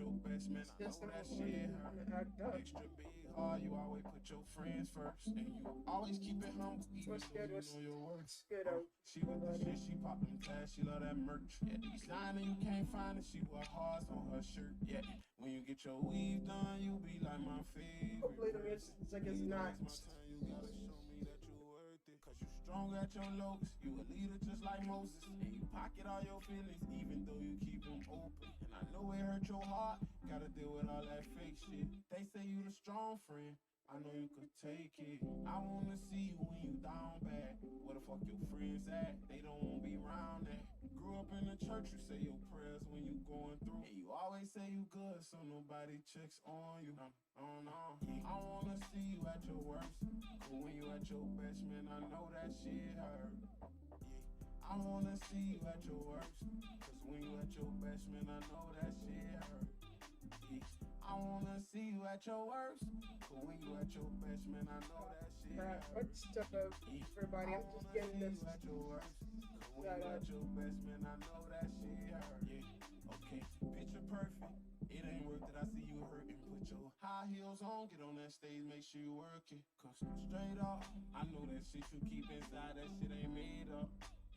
your best, man. I know that shit hurt. Extra big heart, you always put your friends first. And you always keep it humble, even though you know your worth. She with the shit, she pop them tags, she love that merch. Yeah, designer, you can't find it, she wear hearts on her shirt. Yeah, when you get your weave done, you be like my favorite. Hopefully the music is not. My time, you gotta show me that you worth it. Cause you strong at your lowest, you a leader just like Moses. And you pocket all your feelings, even though you keep them open. And I know it hurt your heart, gotta deal with all that fake shit. They say you the strong friend, I know you could take it. I wanna see you when you down bad. Where the fuck your friends at? They don't wanna be around that. Grew up in the church, you say your prayers when you going through. And you always say you good, so nobody checks on you. Oh no, I wanna see you at your worst. But when you at your best, man, I know that shit hurt. I wanna see you at your worst. Cause when you at your best, man, I know that shit hurt. I wanna see you at your worst. But when you at your best, man, I know that shit hurt. What's up, everybody? I'm just getting this. At your worst. When you at your best, man, I know that shit hurt. Yeah, okay, picture perfect. It ain't worth it, I see you hurting. Put your high heels on, get on that stage, make sure you work it. Cause straight up, I know that shit you keep inside, that shit ain't made up.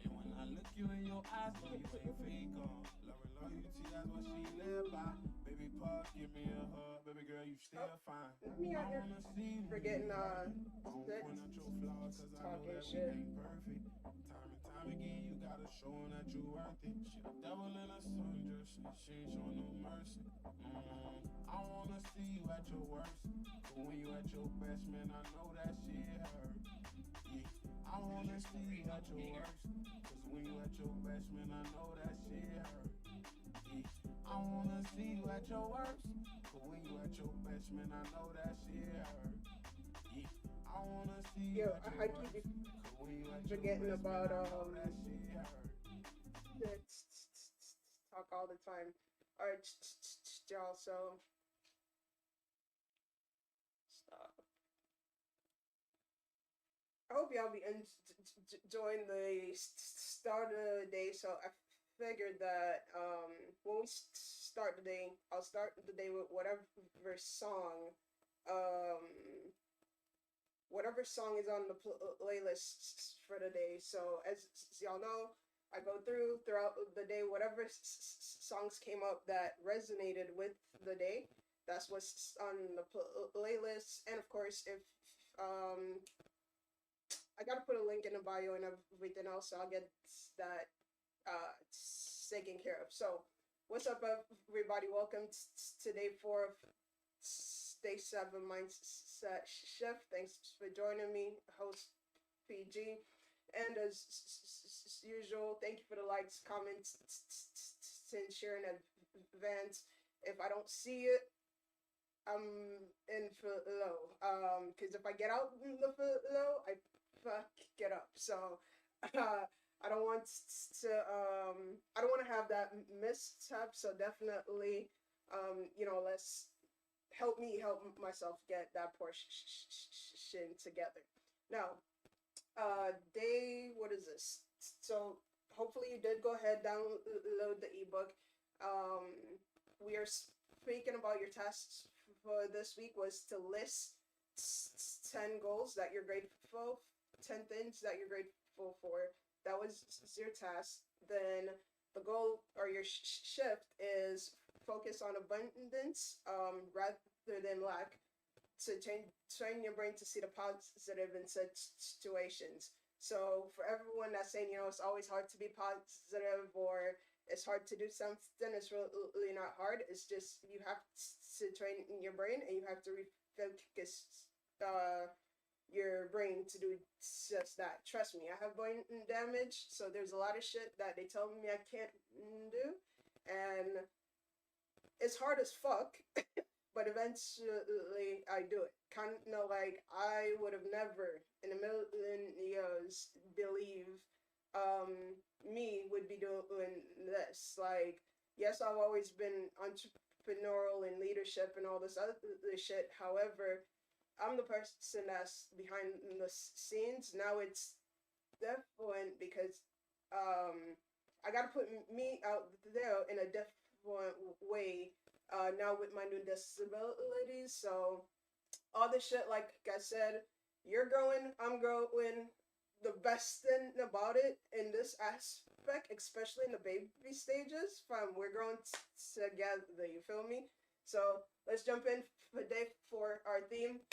And when I look you in your eyes, know you ain't fake on. Love and loyalty, that's what she live by. Baby Puff, give me a hug, baby girl, you still fine. Me out I here wanna see you forgetting don't point out your flaws, cause I know that we ain't perfect. Time and time again, you gotta show that you worth it. She the devil in a sundress, and she ain't showing no mercy. I wanna see you at your worst, but when you at your best, man, I know that shit hurt. Yeah, I wanna see you at your worst, cause when you at your best, man, I know that shit hurt. Yeah, I wanna see you at your worst, but when you at your best, man, I know that shit hurt. Yeah, I wanna see you at your worst, cause when you at your forgetting best, about man, I know that shit hurt. talk all the time. Alright, y'all, so stop. I hope y'all be enjoying the start of the day. So I figured that when we start the day, I'll start the day with whatever song, whatever song is on the playlist for the day. So as y'all know, I go throughout the day, whatever songs came up that resonated with the day. That's what's on the playlist. And of course, if I gotta put a link in the bio and everything else, so I'll get that taken care of. So, what's up, everybody? Welcome to day 4 of day 7 mindset shift. Thanks for joining me, host PG. And as usual, thank you for the likes, comments, and sharing in advance. If I don't see it, I'm in for low. Because if I get out in the low, I fuck get up. So I don't want to have that mishap. So definitely, let's help me help myself get that portion together. Now, what is this? So hopefully you did go ahead, download the ebook. We are speaking about your tasks for this week was to list 10 goals that you're grateful, 10 things that you're grateful for. That was your task. Then the goal or your shift is focus on abundance rather than lack, to train your brain to see the positive in such situations. So for everyone that's saying, it's always hard to be positive, or it's hard to do something, it's really not hard. It's just you have to train your brain, and you have to refocus your brain to do just that. Trust me, I have brain damage, so there's a lot of shit that they tell me I can't do, and it's hard as fuck. But eventually I do it. Kind of like I would have never in a million years believe me would be doing this. Like, yes, I've always been entrepreneurial and leadership and all this other shit. However, I'm the person that's behind the scenes. Now it's different because I gotta put me out there in a different way. now with my new disabilities. So all the shit, like I said, you're growing, I'm growing. The best thing about it in this aspect, especially in the baby stages, from we're growing together. You feel me? So let's jump in today for our theme.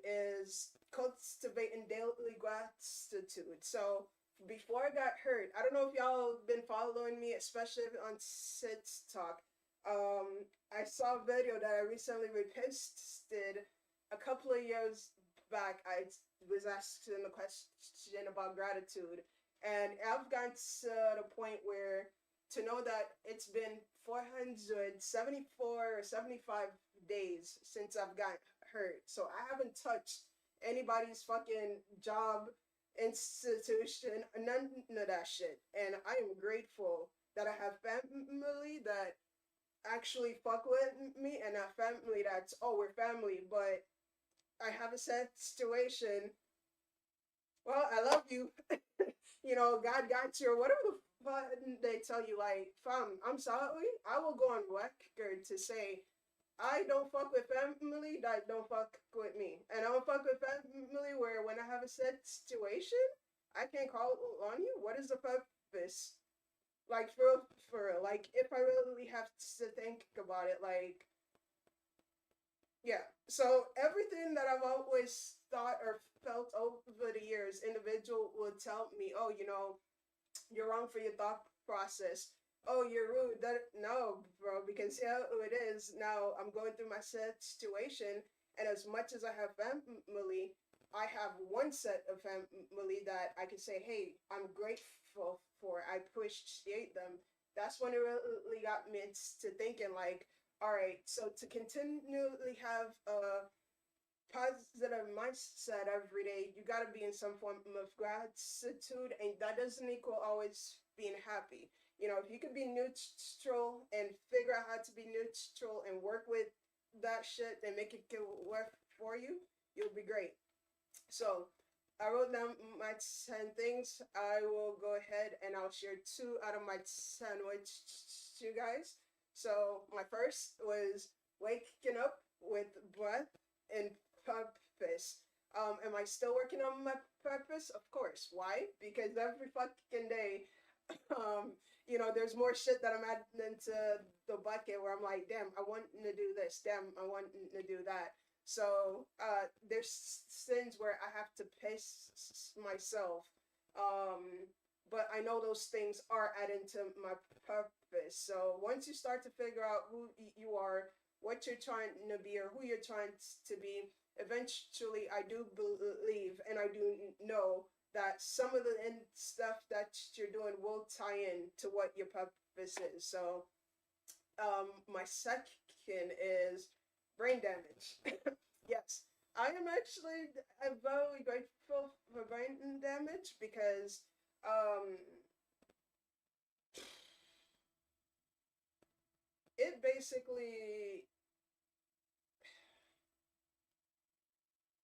Is cultivating daily gratitude. So before I got hurt, I don't know if y'all been following me, especially on TikTok. I saw a video that I recently reposted a couple of years back. I was asking a question about gratitude, and I've gotten to the point where to know that it's been 474 or 75 days since I've got hurt. So I haven't touched anybody's fucking job, institution, none of that shit. And I am grateful that I have family that actually fuck with me, and a family that's, oh, we're family, but I have a sad situation. Well, I love you. You know, God got you, or whatever the fuck they tell you. Like, fam, I'm sorry. I will go on record to say I don't fuck with family that don't fuck with me, and I don't fuck with family where when I have a sad situation, I can't call on you. What is the purpose? Like for real. Like if I really have to think about it, like yeah. So everything that I've always thought or felt over the years, individual would tell me, "Oh, you know, you're wrong for your thought process. Oh, you're rude." That no, bro, because yeah, it is. Now I'm going through my situation, and as much as I have family, I have one set of family that I can say, "Hey, I'm grateful for. I appreciate them." That's when it really got me to thinking, like, all right, so to continually have a positive mindset every day, you got to be in some form of gratitude, and that doesn't equal always being happy. You know, if you could be neutral and figure out how to be neutral and work with that shit and make it work for you, you'll be great. So I wrote down my 10 things. I will go ahead and I'll share two out of my 10 with you guys. So my first was waking up with breath and purpose. Am I still working on my purpose? Of course. Why? Because every fucking day, you know, there's more shit that I'm adding into the bucket where I'm like, damn, I want to do this. Damn, I want to do that. So there's things where I have to pace myself. But I know those things are adding to my purpose. So once you start to figure out who you are, what you're trying to be, or who you're trying to be, eventually I do believe and I do know that some of the stuff that you're doing will tie in to what your purpose is. So my second is brain damage. Yes, I am actually very grateful for brain damage because it basically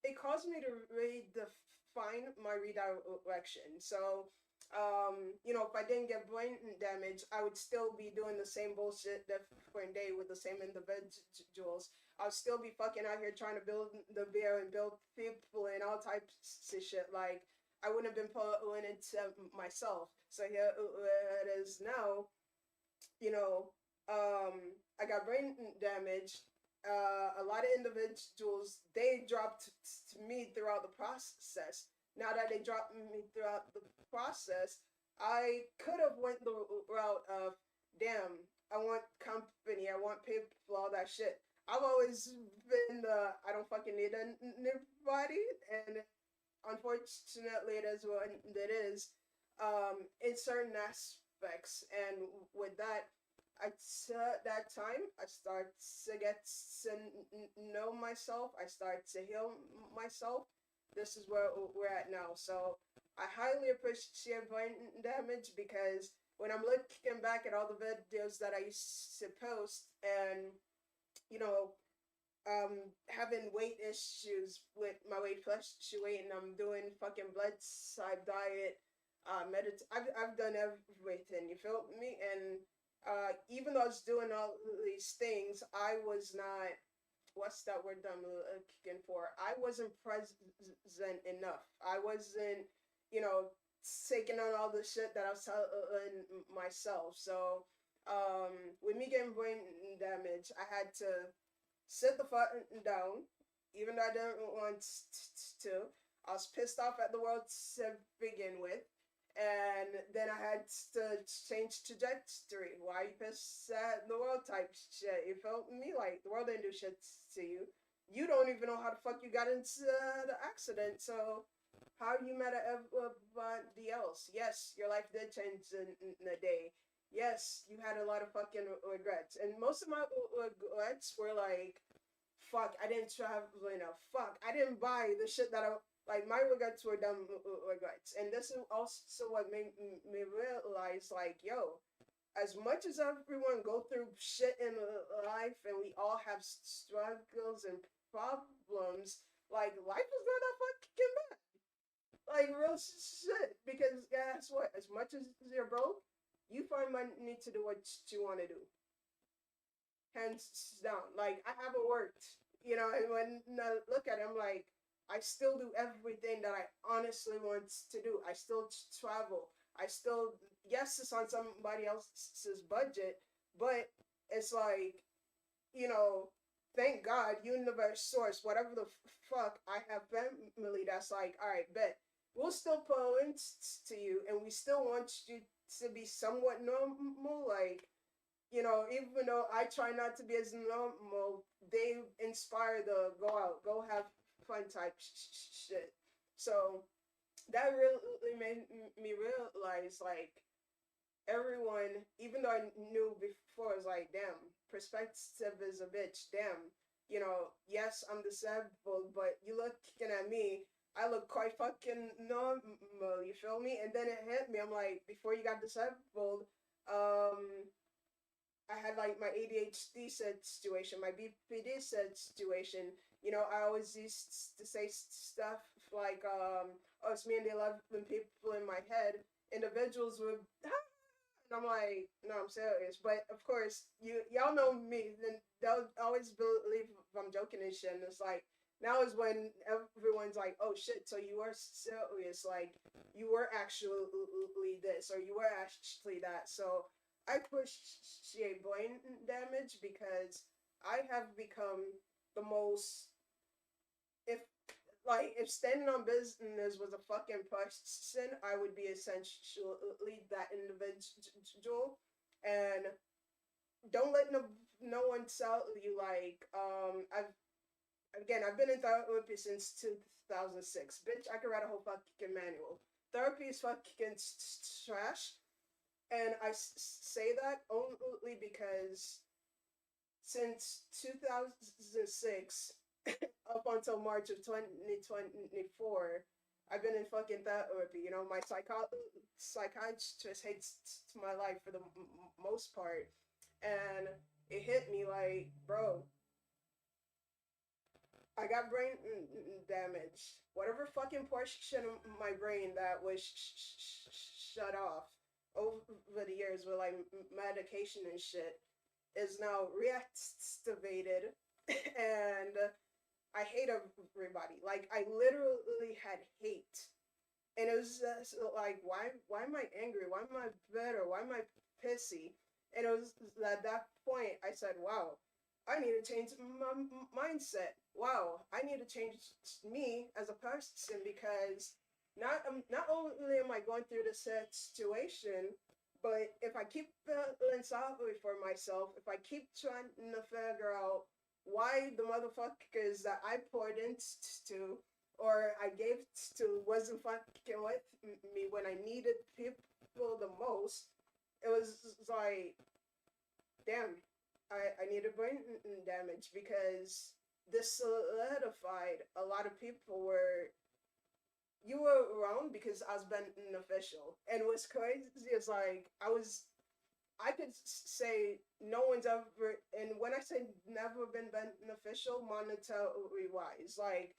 it caused me to redefine my redirection. So, you know, if I didn't get brain damage, I would still be doing the same bullshit different day with the same individuals. I'll still be fucking out here trying to build the beer and build people and all types of shit. Like, I wouldn't have been pulling into myself. So here it is now, you know, I got brain damage. A lot of individuals, they dropped to me throughout the process. Now that they dropped me throughout the process, I could have went the route of, damn, I want company, I want people, all that shit. I've always been the I don't fucking need anybody, and unfortunately, it is what it is. In certain aspects, and with that, at that time, I start to get to know myself. I start to heal myself. This is where we're at now. So I highly appreciate brain damage because when I'm looking back at all the videos that I used to post, and you know, having weight issues with my weight fluctuating, I'm doing fucking blood type diet, I've done everything. You feel me? And even though I was doing all these things, I was not, what's that word that I'm looking for? I wasn't present enough. I wasn't, you know, taking on all the shit that I was telling myself. So, with me getting brain damage, I had to sit the fuck down, even though I didn't want to. I was pissed off at the world to begin with. And then I had to change trajectory. Why are you pissed at the world type shit? You felt me? Like, the world didn't do shit to you. You don't even know how the fuck you got into the accident. So, how are you mad at everybody else? Yes, your life did change in a day. Yes, you had a lot of fucking regrets. And most of my regrets were like, fuck, I didn't travel enough. Fuck, I didn't buy the shit that I like. My regrets were dumb regrets, and this is also what made me realize, like, yo, as much as everyone go through shit in life, and we all have struggles and problems, like, life is not that fucking bad. Like, real shit. Because guess what? As much as you're broke, you find money to do what you want to do, hands down. Like, I haven't worked, you know, and when I look at it, I'm like, I still do everything that I honestly want to do. I still travel. I still, yes, it's on somebody else's budget, but it's like, you know, thank God, universe, source, whatever the fuck, I have family that's like, all right, bet. We'll still point to you, and we still want you to be somewhat normal, like, you know, even though I try not to be as normal, they inspire the go out, go have fun type shit. So that really made me realize, like, everyone, even though I knew before, was like, damn, perspective is a bitch. Damn, you know, yes, I'm disabled, but you looking at me, I look quite fucking normal. You feel me? And then it hit me. I'm like, before you got disabled, I had like my ADHD situation, my BPD situation. You know, I always used to say stuff like, oh, it's me and the 11 people in my head. Individuals would, and I'm like, no, I'm serious. But of course, y'all know me, then they'll always believe if I'm joking and shit. And it's like, now is when everyone's like, oh shit, so you are serious. Like, you were actually this, or you were actually that. So I appreciate brain damage because I have become the most, if if standing on business was a fucking person, I would be essentially that individual. And don't let no one tell you, like, I've been in therapy since 2006. Bitch, I could write a whole fucking manual. Therapy is fucking trash. And I say that only because since 2006 up until March of 2024, I've been in fucking therapy. You know, my psychiatrist hates my life for the most part. And it hit me like, bro, I got brain damage. Whatever fucking portion of my brain that was shut off over the years with like medication and shit is now reactivated. And I hate everybody. Like, I literally had hate. And it was just like, why am I angry? Why am I bitter? Why am I pissy? And it was at that point I said, wow, I need to change my mindset. Wow, I need to change me as a person, because not only am I going through this situation, but if I keep feeling sorry for myself, if I keep trying to figure out why the motherfuckers that I poured into or I gave to wasn't fucking with me when I needed people the most, it was like, damn, I needed brain damage, because this solidified a lot of people were, you were around because I was beneficial. And what's crazy is, like, I could say no one's ever, and when I say never been beneficial, monetary wise, like,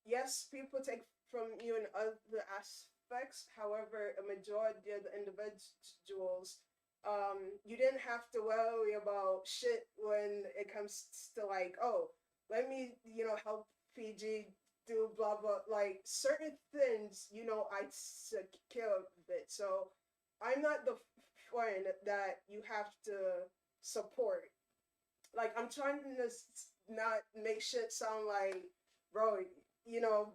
yes, people take from you in other aspects. However, a majority of the individuals You didn't have to worry about shit when it comes to like, oh, let me, help PG do blah blah. Like certain things, I took care of it. So I'm not the friend that you have to support. Like I'm trying to not make shit sound like, bro,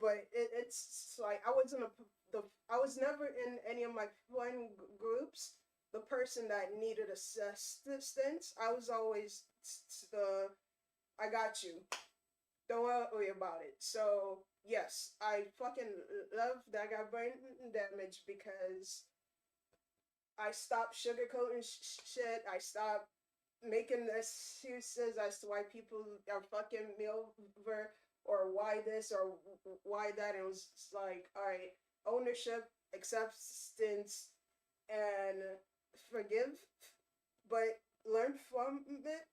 but it's like I wasn't the I was never in any of my friend groups the person that needed assistance. I was always the I got you. Don't worry about it. So yes, I fucking love that I got brain damage because I stopped sugarcoating shit. I stopped making excuses as to why people are fucking me over or why this or why that. It was like, all right, ownership, acceptance, and forgive, but learn from it,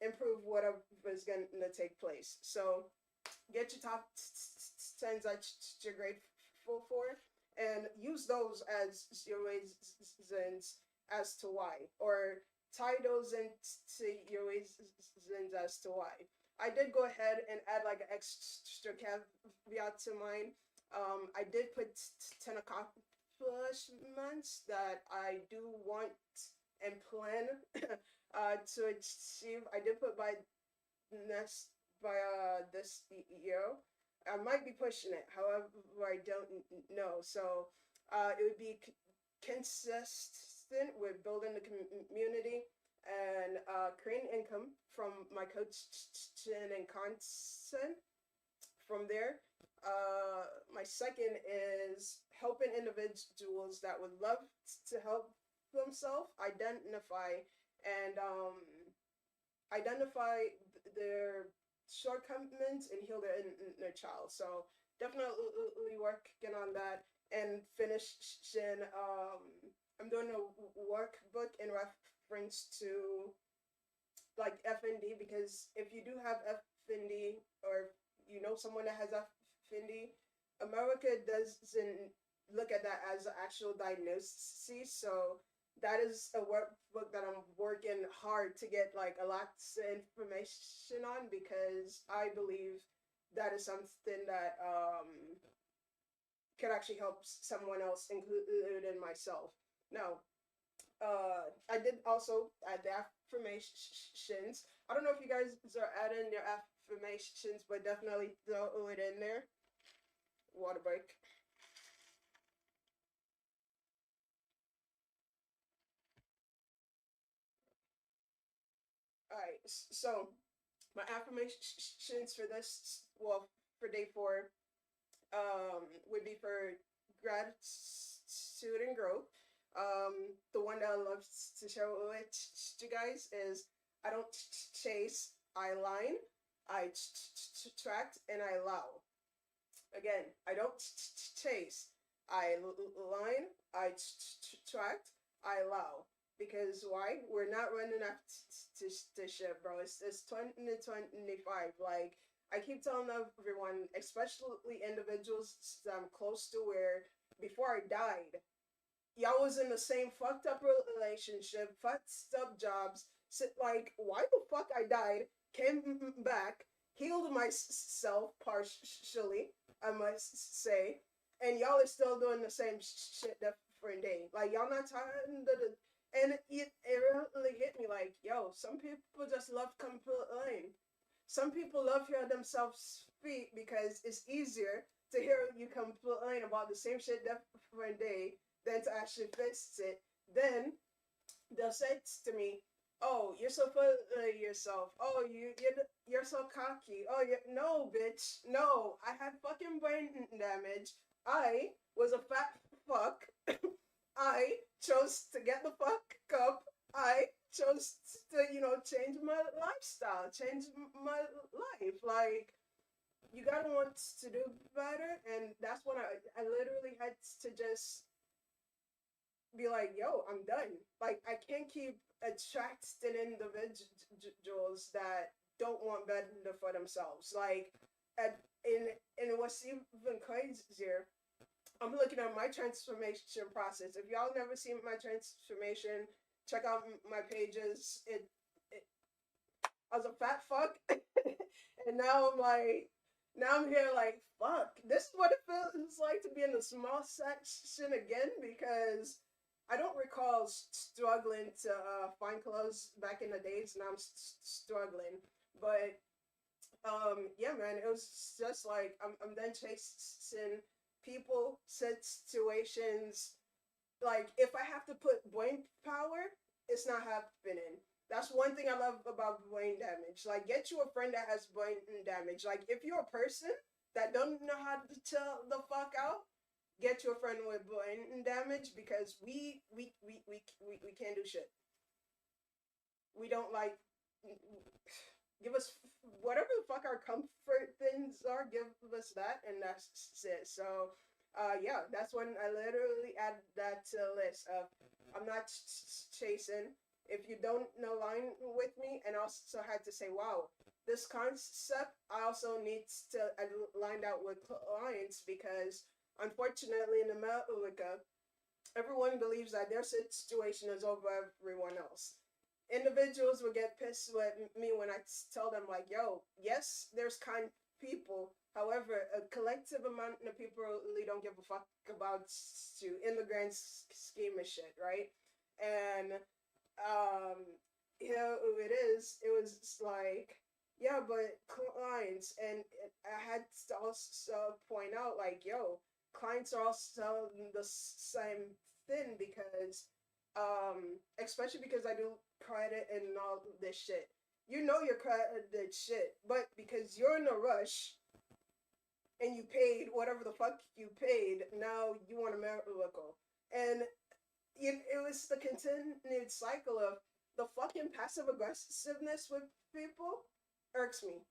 improve whatever's gonna take place. So get your top tens that you're grateful for, and use those as your reasons as to why, or tie those into your reasons as to why. I did go ahead and add like an extra caveat to mine. I did put 10 accomplishments that I do want and plan to achieve. I did put by next by this year. I might be pushing it. However, I don't know. So it would be consistent with building the community and creating income from my coaching and content. From there, my second is helping individuals that would love to help themselves and identify their shortcomings and heal their inner child. So definitely working on that and finishing. I'm doing a workbook in reference to like FND, because if you do have FND or someone that has FND, America doesn't look at that as an actual diagnosis. So that is a workbook that I'm working hard to get like a lot of information on, because I believe that is something that could actually help someone else, including myself. Now, I did also add the affirmations. I don't know if you guys are adding your affirmations, but definitely throw it in there. Water break. All right, so my affirmations for this, well, for day 4, would be for gratitude and growth. The one that I love to share with you guys is I don't chase, I line, I attract, and I allow. Again, I don't chase, I line, I attract, I allow. Because why? We're not running after shit, bro. It's 2025. Like, I keep telling everyone, especially individuals that I'm close to, where before I died, y'all was in the same fucked up relationship, fucked up jobs. So, like, why the fuck I died, came back, healed myself partially, I must say, and y'all are still doing the same shit different day. Like, y'all not tired of the. And it really hit me like, yo, some people just love complain. Some people love hearing themselves speak because it's easier to hear you complain about the same shit different day than to actually fix it. Then they'll say to me, "Oh, you're so full of yourself. Oh, you're so cocky. Oh, no, bitch. No, I had fucking brain damage. I was a fat fuck. I chose to get the fuck up. I chose to, change my lifestyle, change my life. Like, you gotta want to do better." And that's when I literally had to just be like, yo, I'm done. Like, I can't keep attracting individuals that don't want better for themselves. Like, and what's even crazier, I'm looking at my transformation process. If y'all never seen my transformation, check out my pages. It I was a fat fuck, and now I'm here like, fuck. This is what it feels like to be in the small section again, because I don't recall struggling to find clothes back in the days, and I'm struggling. But yeah, man, it was just like I'm then chasing people, situations. Like if I have to put brain power, it's not happening. That's one thing I love about brain damage. Like, get you a friend that has brain damage. Like, if you're a person that don't know how to tell the fuck out, get you a friend with brain damage, because we can't do shit. We don't like give us whatever the fuck our comfort things are. Give us that, and that's it. So, yeah, that's when I literally add that to the list of I'm not chasing. If you don't align with me, and also had to say, wow, this concept I also need to align out with clients, because unfortunately in America, everyone believes that their situation is over everyone else. Individuals will get pissed with me when I tell them, like, yo, yes, there's kind people. However, a collective amount of people really don't give a fuck about you in the grand scheme of shit, right? And you know, it is. It was like, yeah, but clients, and I had to also point out, like, yo, clients are also the same thing, because especially because I do credit and all this shit. You know your credit shit, but because you're in a rush and you paid whatever the fuck you paid, now you want a miracle. And it was the continued cycle of the fucking passive aggressiveness with people irks me.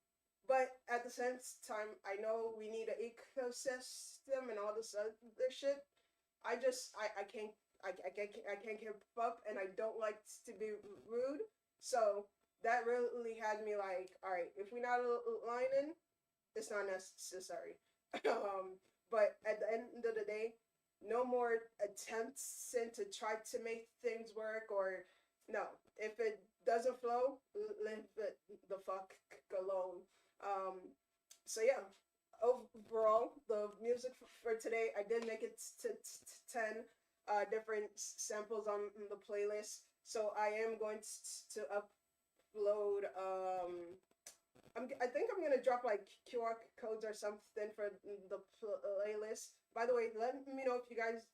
But at the same time, I know we need an ecosystem and all this other shit. I can't keep up, and I don't like to be rude. So that really had me like, all right, if we're not aligning, it's not necessary. But at the end of the day, no more attempts to try to make things work, or no. If it doesn't flow, leave it the fuck alone. Um, so yeah, overall, the music for today, I did make it to 10 different samples on the playlist. So I am going to upload I think I'm gonna drop like QR codes or something for the playlist. By the way, let me know if you guys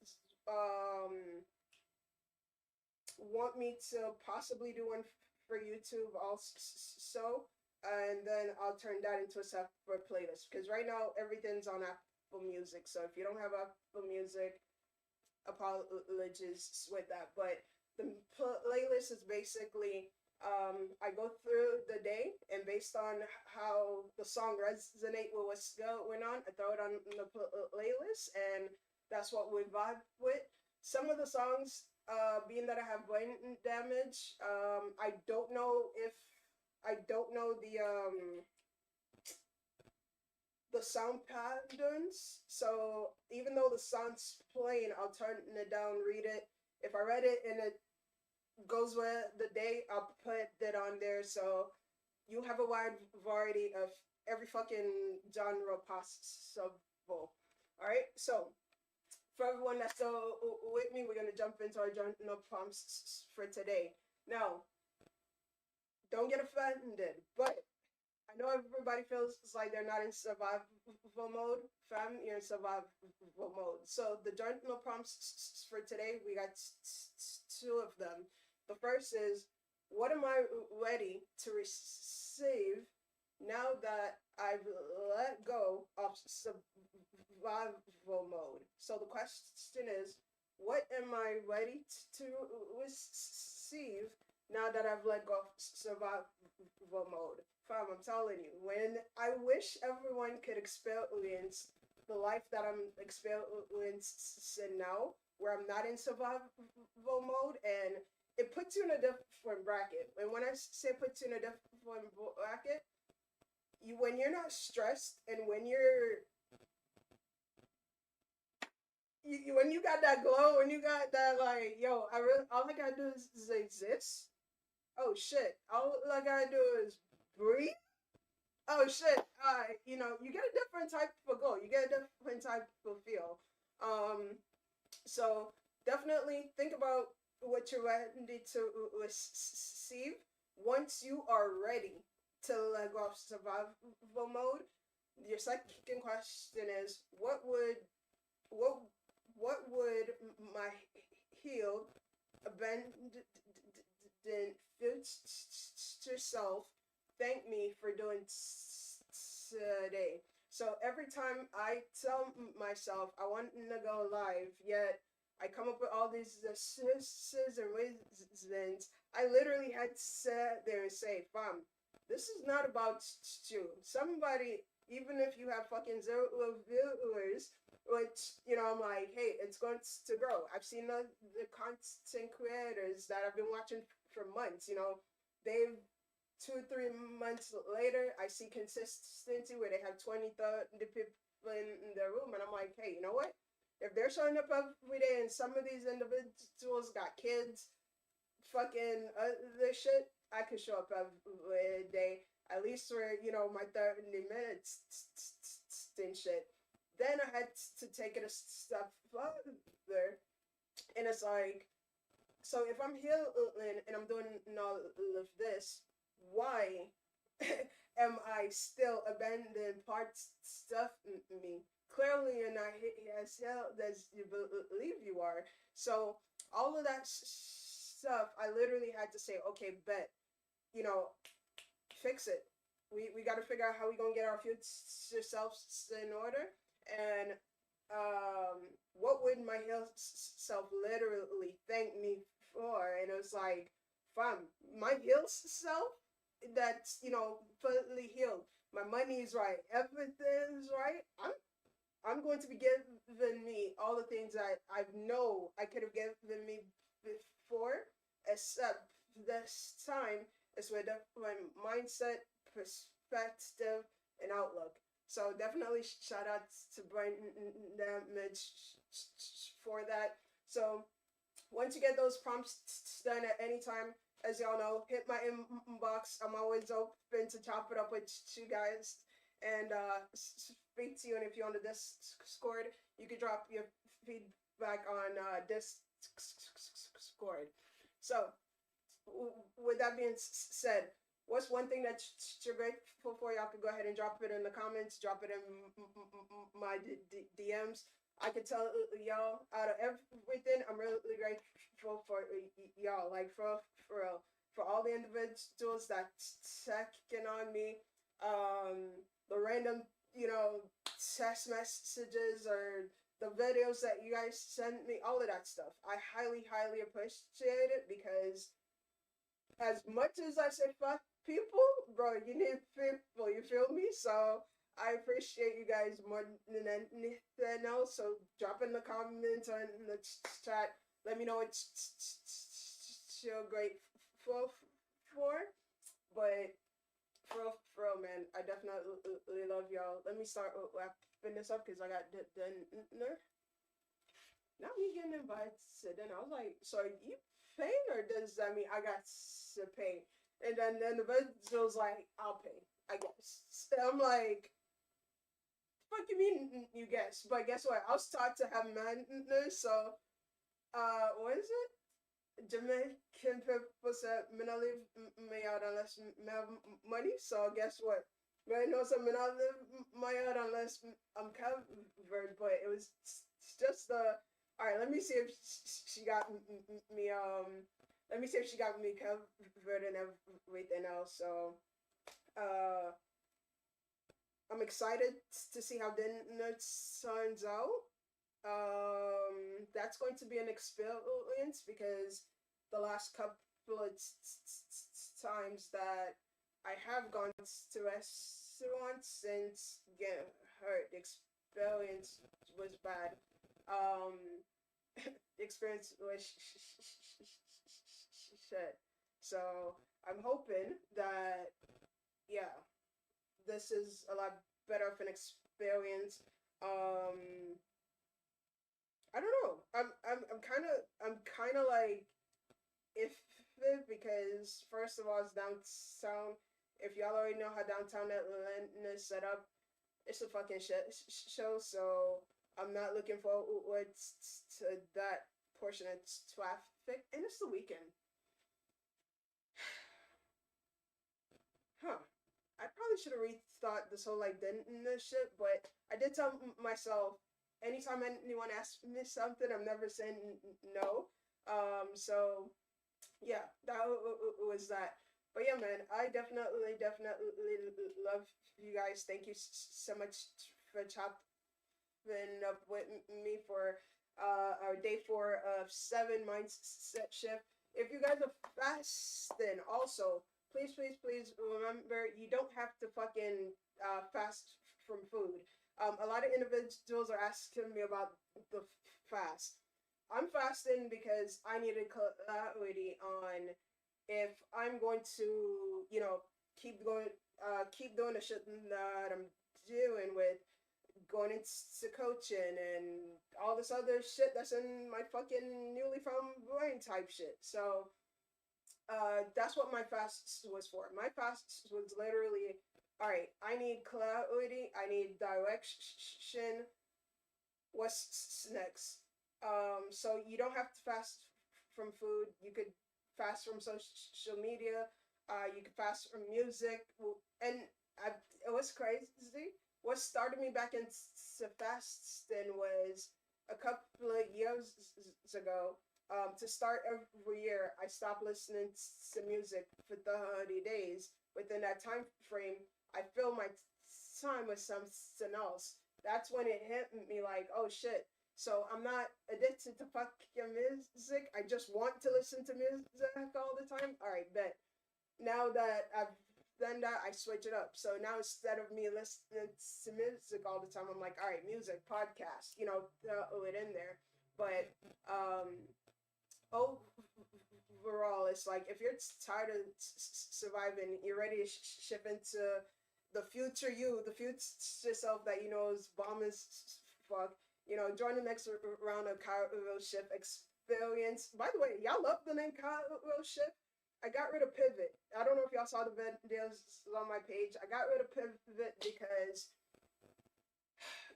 want me to possibly do one for YouTube also, and then I'll turn that into a separate playlist, because right now everything's on Apple Music. So if you don't have Apple Music, apologies with that. But the playlist is basically I go through the day, and based on how the song resonate with what's going on, I throw it on the playlist, and that's what we vibe with. Some of the songs, being that I have brain damage, I don't know if I don't know the sound patterns. So even though the sound's playing, I'll turn it down, read it. If I read it and it goes with the day, I'll put that on there. So you have a wide variety of every fucking genre possible. All right. So for everyone that's still with me, we're gonna jump into our genre prompts for today. Now, don't get offended, but I know everybody feels like they're not in survival mode. Fam, you're in survival mode. So the journal prompts for today, we got two of them. The first is, what am I ready to receive now that I've let go of survival mode? So the question is, what am I ready to receive now that I've let go of survival mode? Fam, I'm telling you, when I wish everyone could experience the life that I'm experiencing now, where I'm not in survival mode, and it puts you in a different bracket. And when I say puts you in a different bracket, when you're not stressed, and when when you got that glow, when you got that like, yo, all I gotta do is exist. Oh shit, all I gotta do is breathe. Oh shit, you get a different type of glow. You get a different type of feel. So definitely think about what you're ready to receive. Once you are ready to let go of survival mode, your second question is what what would my healed abandoned future self thank me for doing today? So every time I tell myself I want to go live, yet I come up with all these excuses and reasons, I literally had to sit there and say, "Fam, this is not about you." Somebody, even if you have fucking zero viewers, which I'm like, hey, it's going to grow. I've seen the content creators that I've been watching for months. They've 2 3 months later, I see consistency where they have 20 30 people in their room, and I'm like, hey, you know what? If they're showing up every day, and some of these individuals got kids, fucking other shit, I could show up every day, at least for my 30 minutes and shit. Then I had to take it a step further, and it's like, so if I'm healing and I'm doing all of this, why am I still abandoning parts stuff me? Clearly you're not as healed as you believe you are. So all of that stuff, I literally had to say, okay, bet, fix it. We got to figure out how we gonna get our future selves in order, and what would my healed self literally thank me for? And it was like, fam, my healed self that's fully healed. My money's right, everything's right. I'm going to be giving me all the things that I know I could have given me before, except this time is with my mindset, perspective, and outlook. So definitely shout out to Brain Damage for that. So once you get those prompts done at any time, as y'all know, hit my inbox. I'm always open to chop it up with you guys and speak to you. And if you're on the Discord, you can drop your feedback on Discord. So, with that being said, what's one thing that you're grateful for? Y'all could go ahead and drop it in the comments, drop it in my DMs. I could tell y'all out of everything, I'm really grateful for y'all. Like for real, for all the individuals that checking on me, the random text messages or the videos that you guys send me, all of that stuff. I highly appreciate it, because as much as I say fuck people, bro, you need people. You feel me? So I appreciate you guys more than anything else. So drop in the comments or in the chat. Let me know what you're grateful for. But for real, man, I definitely love y'all. Let me start wrapping this up because I got dinner. Now me getting invited to dinner. I was like, so are you paying, or does that mean I got to pay? And then the individual's like, I'll pay, I guess. I'm like, fuck you mean you guess? But guess what? I was taught to have manners, so what is it? Jamaican people said, "Me not leave my yard unless me have money." So guess what? I know some me not leave my yard unless I'm covered. But it was just the. All right, let me see if she got me. Let me see if she got me covered and everything else. So, I'm excited to see how dinner turns out. That's going to be an experience, because the last couple of times that I have gone to restaurants since getting hurt, the experience was bad. The experience was shit. So I'm hoping that, yeah, this is a lot better of an experience. I don't know. I'm kind of like iffy because first of all, it's downtown. If y'all already know how downtown Atlanta is set up, it's a fucking shit show. So I'm not looking forward to that portion of traffic, and it's the weekend. Huh. I probably should have rethought this whole like dinner shit, but I did tell myself anytime anyone asks me something, I'm never saying no. So yeah, that was that. But yeah, man, I definitely love you guys. Thank you so much for chopping up with me for our day 4 of 7 mindset shift. If you guys are fasting, also please remember you don't have to fucking fast from food. A lot of individuals are asking me about the fast. I'm fasting because I needed clarity on if I'm going to, you know, keep doing the shit that I'm doing with going into coaching and all this other shit that's in my fucking newly found brain type shit. So, that's what my fast was for. My fast was literally, all right, I need clarity, I need direction. What's next? So you don't have to fast from food. You could fast from social media. You could fast from music. And it was crazy. What started me back into fasting was a couple of years ago. To start every year, I stopped listening to music for 30 days. Within that time frame, I filled my time with something else. That's when it hit me like, oh shit. So I'm not addicted to fucking music. I just want to listen to music all the time. All right, bet. Now that I've done that, I switch it up. So now instead of me listening to music all the time, I'm like, all right, music, podcast, you know, throw it in there. But overall, it's like if you're tired of surviving, you're ready to shift into the future you, the future self that you know is bomb as fuck. You know, join the next round of Cairo Shift experience. By the way, y'all love the name Cairo Shift. I got rid of pivot. I don't know if y'all saw the videos on my page. I got rid of pivot because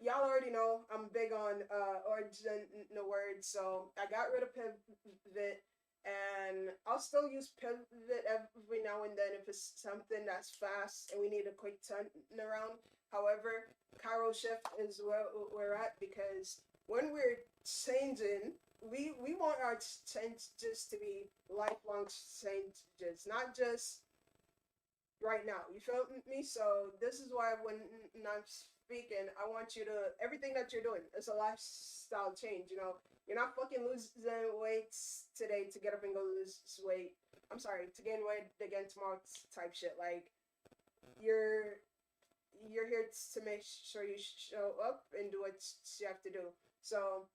y'all already know I'm big on origin the word, so I got rid of pivot, and I'll still use pivot every now and then if it's something that's fast and we need a quick turnaround. However, Cairo shift is where we're at because when we're changing, we want our changes to be lifelong changes, not just right now. You feel me? So this is why when I'm speaking, I want you to everything that you're doing. It's a lifestyle change. You know, you're not fucking losing weight today to get up and go lose weight. I'm sorry, to gain weight again tomorrow type shit. Like you're here to make sure you show up and do what you have to do. So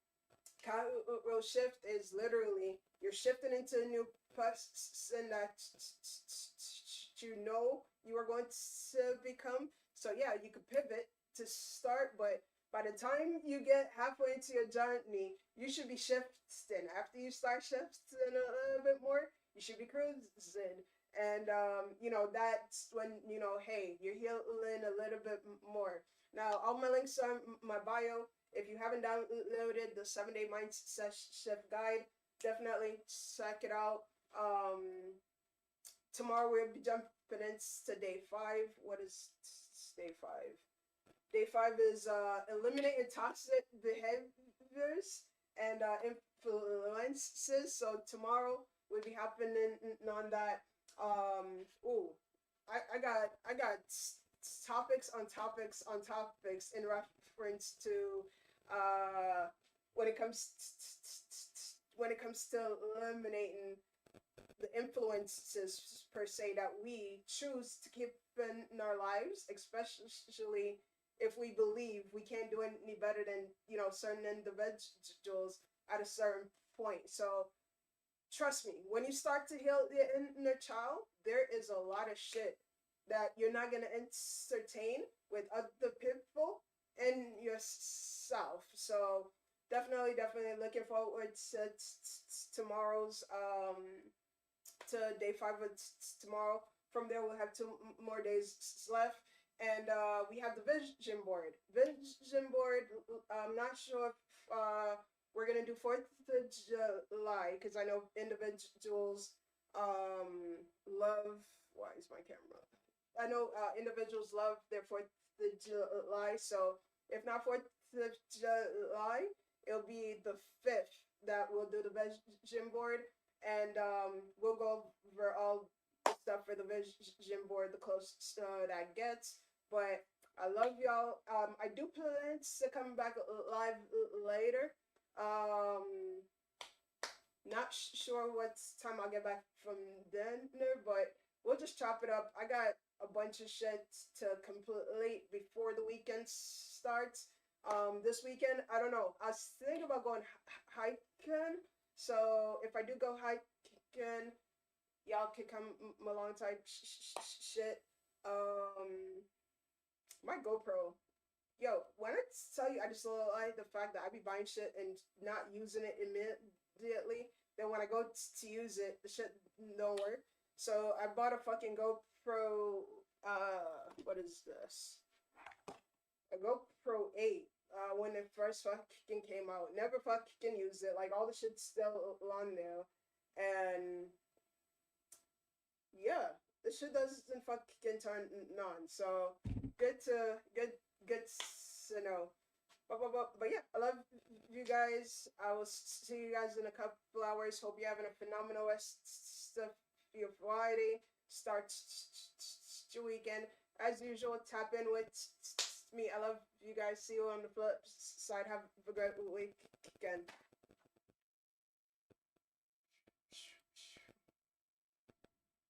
Cairo shift is literally you're shifting into a new person that you know you are going to become. So yeah, you could pivot to start, but by the time you get halfway into your journey, you should be shifting. After you start shifting a little bit more, you should be cruising. And you know, that's when you know, hey, you're healing a little bit more. Now, all my links are my bio. If you haven't downloaded the 7-day mindset shift guide, definitely check it out. Tomorrow we'll be jumping into day 5. What is day 5? Day 5 is eliminating toxic behaviors and influences. So tomorrow we'll be happening on that. I got topics on topics on topics in reference to when it comes to eliminating the influences per se that we choose to keep in our lives, especially if we believe we can't do any better than, you know, certain individuals at a certain point. So trust me, when you start to heal the inner child, there is a lot of shit that you're not gonna entertain with other people and yourself. So definitely looking forward to tomorrow's to day 5 of tomorrow. From there, we'll have 2 more days left, and we have the vision board. Vision board. I'm not sure if we're gonna do 4th of July because I know individuals love. Why is my camera? I know individuals love their 4th of July. So if not 4th of July, it'll be the 5th that we'll do the vision board, and we'll go over all the stuff for the vision board, the closest that gets. But I love y'all. I do plan to come back live later. Not sure what time I'll get back from dinner, but we'll just chop it up. I got a bunch of shit to complete before the weekend starts. This weekend, I don't know. I was thinking about going hiking. So if I do go hiking, y'all can come along type shit. My GoPro. Yo, when I tell you, I just like the fact that I be buying shit and not using it immediately. Then when I go to use it, the shit don't work. So I bought a fucking GoPro. What is this? A GoPro 8. When it first fucking came out, never fucking used it. Like all the shit's still on there, and yeah, the shit doesn't fucking turn on. So good to know. But yeah, I love you guys. I will see you guys in a couple hours. Hope you're having a phenomenal rest of your Friday. Start your weekend. As usual, tap in with me. I love you guys. See you on the flip side. Have a great weekend.